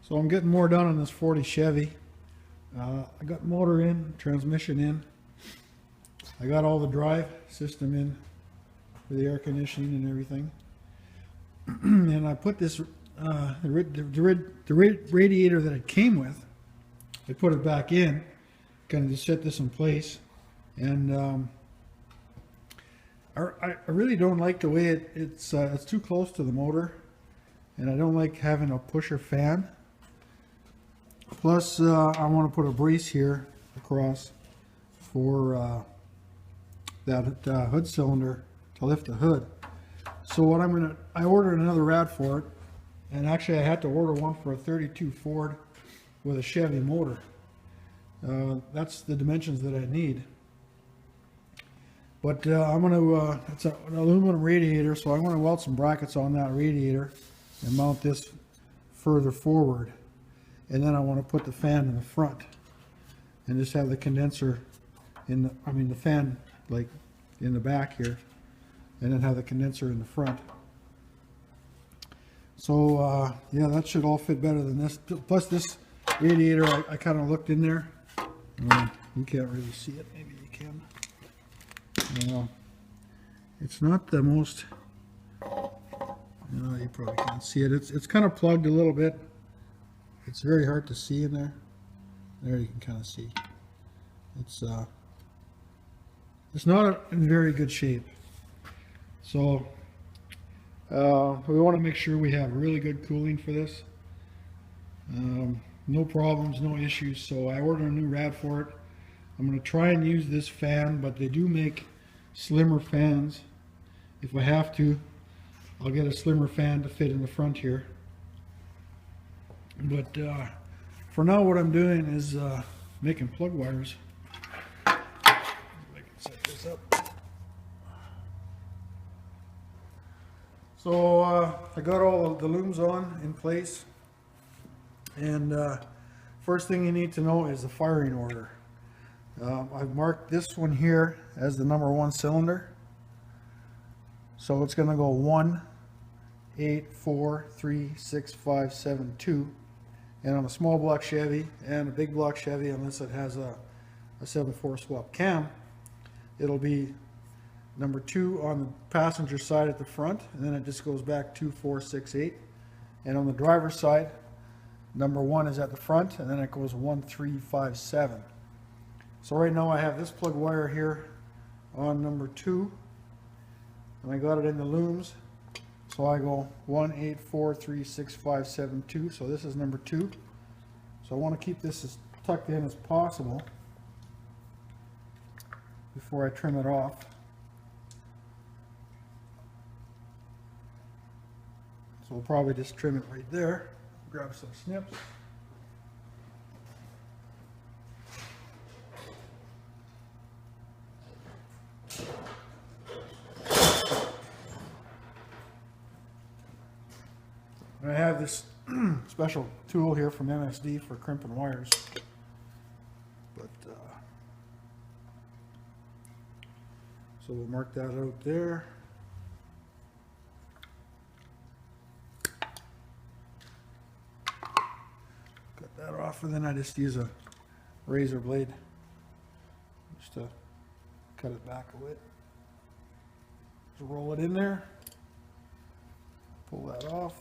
So I'm getting more done on this 40 Chevy. I got motor in, transmission in. I got all the drive system in for the air conditioning and everything. And I put this, the radiator that it came with, I put it back in, kind of just set this in place. And I really don't like the way it's too close to the motor. And I don't like having a pusher fan. Plus, I want to put a brace here across for that hood cylinder to lift the hood. So what I ordered another rad for it, and actually I had to order one for a 32 Ford with a Chevy motor. That's the dimensions that I need. But I'm going to, it's an aluminum radiator, so I'm going to weld some brackets on that radiator and mount this further forward. And then I want to put the fan in the front and just have the condenser in the, the fan like in the back here, and then have the condenser in the front. So yeah, that should all fit better than this. Plus this radiator, I kind of looked in there. You can't really see it, maybe you can. It's not the most, you probably can't see it. It's kind of plugged a little bit. It's very hard to see in there. There you can kind of see. It's not in very good shape. So we want to make sure we have really good cooling for this. No problems, no issues. So I ordered a new rad for it. I'm going to try and use this fan, but they do make slimmer fans. If I have to, I'll get a slimmer fan to fit in the front here. But for now, what I'm doing is making plug wires. I can set this up. So I got all the looms on in place, and first thing you need to know is the firing order. I've marked this one here as the number 1 cylinder, so it's going to go 1, 8, 4, 3, 6, 5, 7, 2. And on a small block Chevy and a big block Chevy, unless it has a 7/4 swap cam, it'll be number 2 on the passenger side at the front, and then it just goes back 2, 4, 6, 8. And on the driver's side, number 1 is at the front, and then it goes 1, 3, 5, 7. So right now I have this plug wire here on number 2, and I got it in the looms. So I go 1, 8, 4, 3, 6, 5, 7, 2. So this is number 2. So I want to keep this as tucked in as possible before I trim it off. So we'll probably just trim it right there. Grab some snips. I have this special tool here from MSD for crimping wires, but so we'll mark that out there. Cut that off, and then I just use a razor blade just to cut it back a bit. Just roll it in there, pull that off.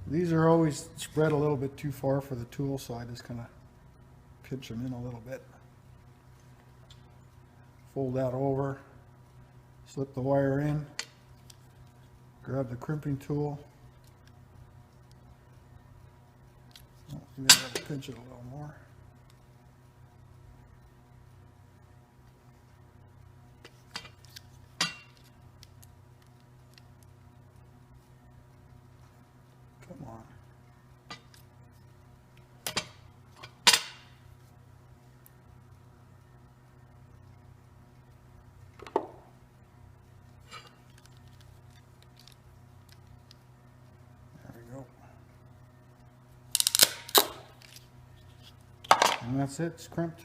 These are always spread a little bit too far for the tool, so I just kind of pinch them in a little bit. Fold that over, slip the wire in, grab the crimping tool. Oh, maybe I have to pinch it a little more. Come on. There we go. And that's it, it's crimped.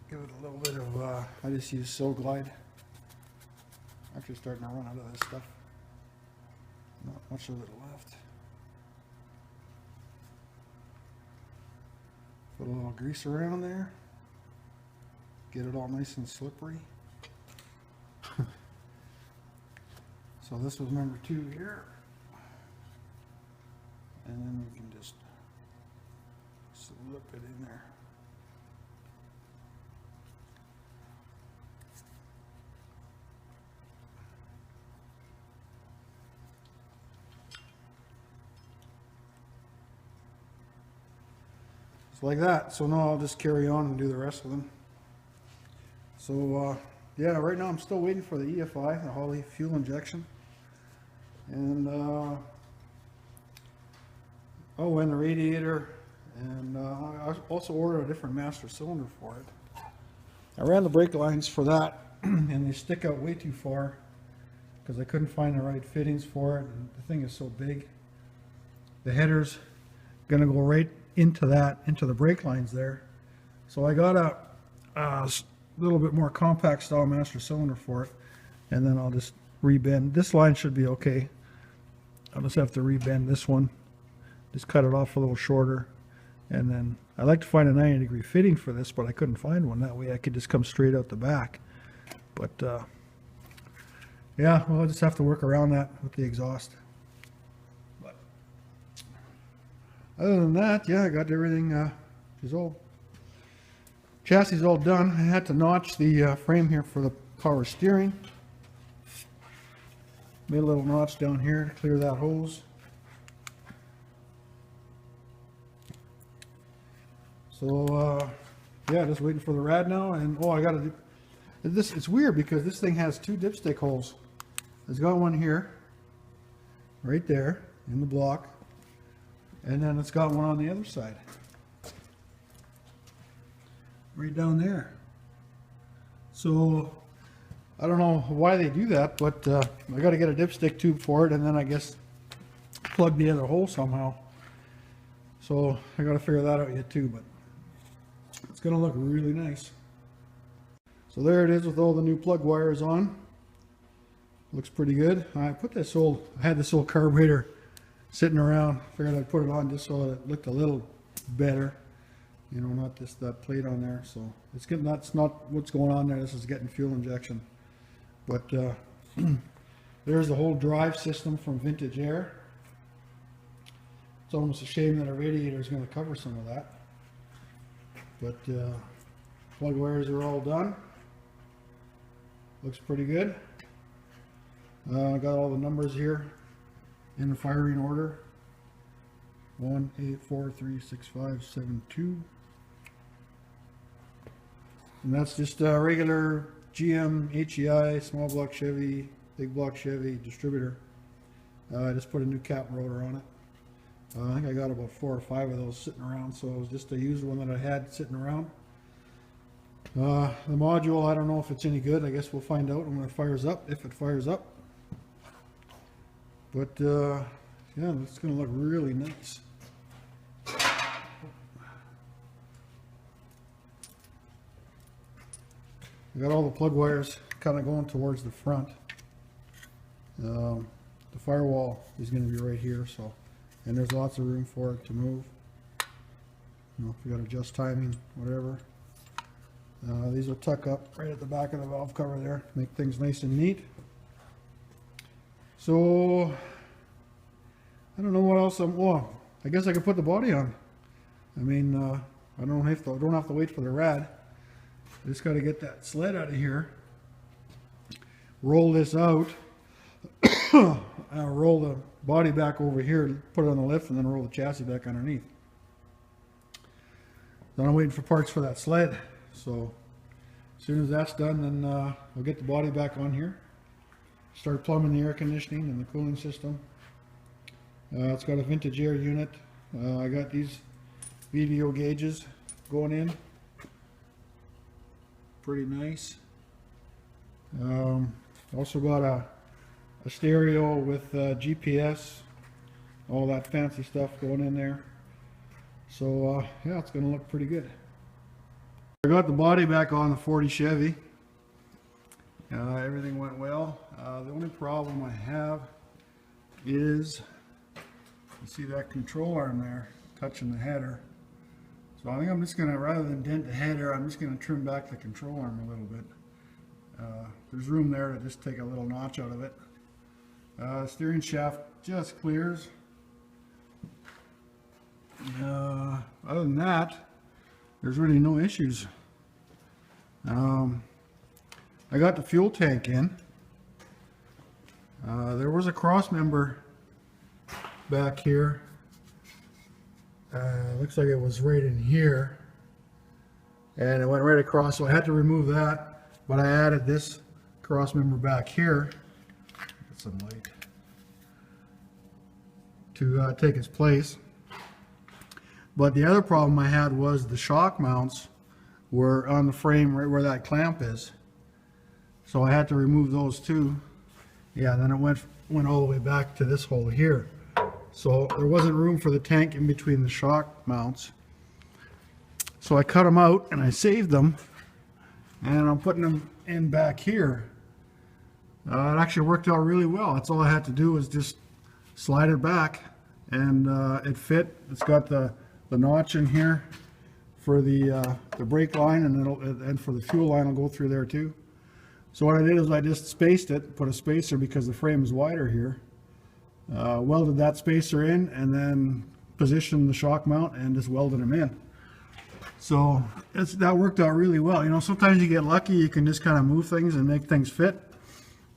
give it a little bit of, I just use Soul Glide. Actually starting to run out of this stuff. Not much of it left. Put a little grease around there. Get it all nice and slippery. So this was number 2 here. And then we can just slip it in there. Just like that. So now I'll just carry on and do the rest of them. So yeah, right now I'm still waiting for the EFI, the Holley fuel injection. And oh, and the radiator, and I also ordered a different master cylinder for it. I ran the brake lines for that, and they stick out way too far because I couldn't find the right fittings for it, and the thing is so big. The header's going to go right into the brake lines there. So I got a little bit more compact style master cylinder for it, and then I'll just rebend. This line should be okay. I'll just have to rebend this one. Just cut it off a little shorter, and then I like to find a 90-degree fitting for this, but I couldn't find one. That way I could just come straight out the back. But yeah, well, I'll just have to work around that with the exhaust. But other than that, yeah, I got everything. Chassis is all done. I had to notch the frame here for the power steering. Made a little notch down here to clear that hose. So yeah, just waiting for the rad now. And oh, I gotta do this. It's weird because this thing has 2 dipstick holes. It's got one here, right there in the block, and then it's got one on the other side, right down there. So I don't know why they do that, but I got to get a dipstick tube for it, and then I guess plug the other hole somehow. So I got to figure that out yet too, but it's going to look really nice. So there it is with all the new plug wires on. Looks pretty good. I had this old carburetor sitting around. Figured I'd put it on just so it looked a little better. You know, not just that plate on there. So it's getting, that's not what's going on there. This is getting fuel injection. But there's the whole drive system from Vintage Air. It's almost a shame that a radiator is going to cover some of that. But plug wires are all done. Looks pretty good. I got all the numbers here in the firing order. 1, 8, 4, 3, 6, 5, 7, 2. And that's just a regular GM, HEI, small block Chevy, big block Chevy distributor. I just put a new cap rotor on it. I think I got about 4 or 5 of those sitting around, so it was just a used one that I had sitting around. The module, I don't know if it's any good. I guess we'll find out when it fires up, if it fires up. But yeah, it's going to look really nice. I got all the plug wires kind of going towards the front. The firewall is going to be right here, so, and there's lots of room for it to move. You know, if you got to adjust timing, whatever. These will tuck up right at the back of the valve cover there, make things nice and neat. So I don't know what else well, I guess I could put the body on. I mean, I don't have to wait for the rad. I just got to get that sled out of here, roll this out, roll the body back over here, put it on the lift, and then roll the chassis back underneath. Then I'm waiting for parts for that sled. So as soon as that's done, then I'll get the body back on here, start plumbing the air conditioning and the cooling system. It's got a Vintage Air unit. I got these VDO gauges going in. Pretty nice. Also got a stereo with GPS, all that fancy stuff going in there. So yeah, it's going to look pretty good. I got the body back on the 40 Chevy. Everything went well. The only problem I have is, you see that control arm there touching the header. So I think I'm just going to, rather than dent the header, I'm just going to trim back the control arm a little bit. There's room there to just take a little notch out of it. Steering shaft just clears. Other than that, there's really no issues. I got the fuel tank in. There was a cross member back here. Looks like it was right in here, and it went right across, so I had to remove that, but I added this cross member back here, get some light, to take its place. But the other problem I had was the shock mounts were on the frame right where that clamp is, so I had to remove those too. Yeah, and then it went all the way back to this hole here. So there wasn't room for the tank in between the shock mounts. So I cut them out and I saved them, and I'm putting them in back here. It actually worked out really well. That's all I had to do was just slide it back, and it fit. It's got the notch in here for the brake line, and for the fuel line will go through there too. So what I did is I just spaced it, put a spacer because the frame is wider here. Welded that spacer in, and then positioned the shock mount and just welded them in. So that worked out really well. You know, sometimes you get lucky, you can just kind of move things and make things fit.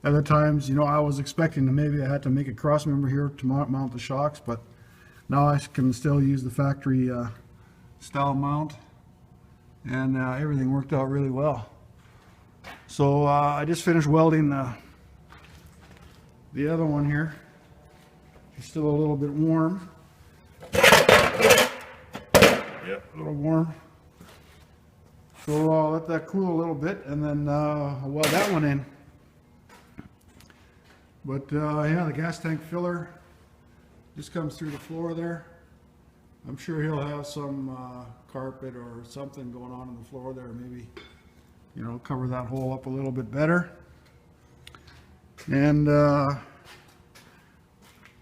Other times, you know, I was expecting to maybe I had to make a cross member here to mount the shocks, but now I can still use the factory style mount, and everything worked out really well. So I just finished welding the other one here. It's still a little bit warm. Yep, a little warm. So I'll let that cool a little bit, and then I'll weld that one in. But yeah, the gas tank filler just comes through the floor there. I'm sure he'll have some carpet or something going on in the floor there, maybe, you know, cover that hole up a little bit better. And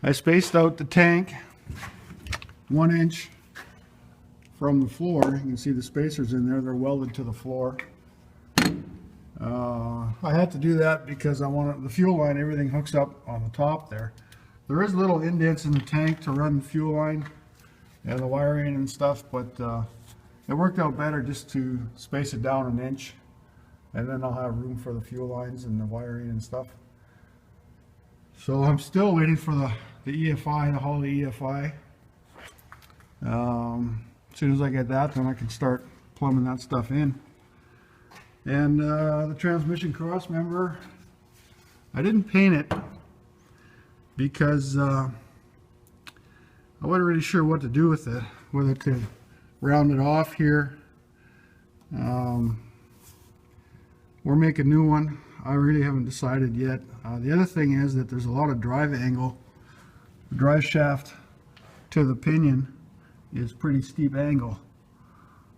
I spaced out the tank 1 inch from the floor. You can see the spacers in there, they're welded to the floor. I had to do that because I wanted the fuel line, everything hooks up on the top there. There is little indents in the tank to run the fuel line and the wiring and stuff, but it worked out better just to space it down 1 inch, and then I'll have room for the fuel lines and the wiring and stuff. So I'm still waiting for the EFI, the Holley EFI. As soon as I get that, then I can start plumbing that stuff in. And the transmission cross member, I didn't paint it because I wasn't really sure what to do with it, whether to round it off here. Or make a new one. I really haven't decided yet. The other thing is that there's a lot of drive angle. The drive shaft to the pinion is pretty steep angle,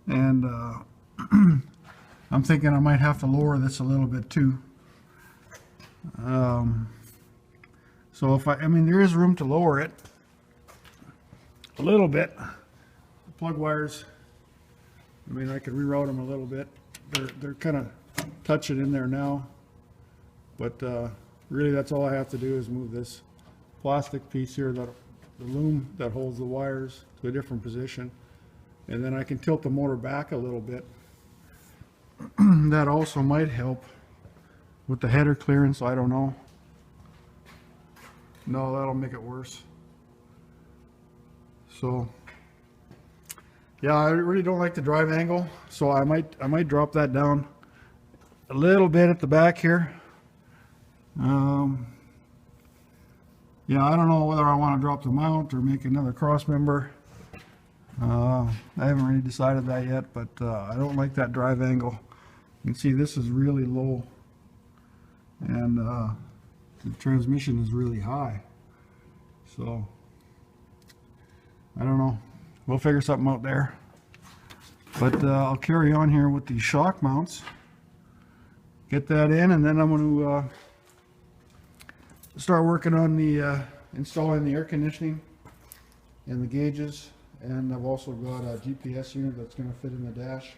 and I'm thinking I might have to lower this a little bit too. So if I mean, there is room to lower it a little bit. The plug wires, I mean, I could reroute them a little bit. They're kind of touching in there now, but really that's all I have to do is move this plastic piece here, the loom that holds the wires, to a different position, and then I can tilt the motor back a little bit. That also might help with the header clearance. I don't know. No, that'll make it worse. So yeah, I really don't like the drive angle, so I might drop that down a little bit at the back here. Yeah, I don't know whether I want to drop the mount or make another cross member. I haven't really decided that yet, but I don't like that drive angle. You can see this is really low, and the transmission is really high. So I don't know. We'll figure something out there. But I'll carry on here with the shock mounts. Get that in, and then I'm going to start working on the installing the air conditioning and the gauges. And I've also got a GPS unit that's going to fit in the dash.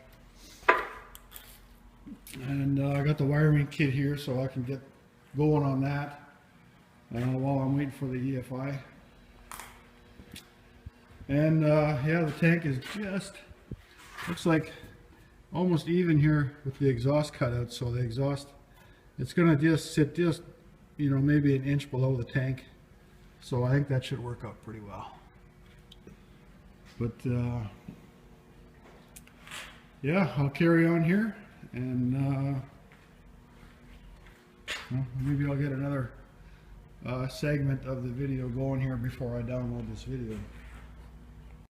And I got the wiring kit here so I can get going on that while I'm waiting for the EFI. And yeah, the tank is just, looks like almost even here with the exhaust cutout. So the exhaust, it's going to just sit just, you know, maybe an inch below the tank. So I think that should work out pretty well. But yeah, I'll carry on here, and well, maybe I'll get another segment of the video going here before I download this video.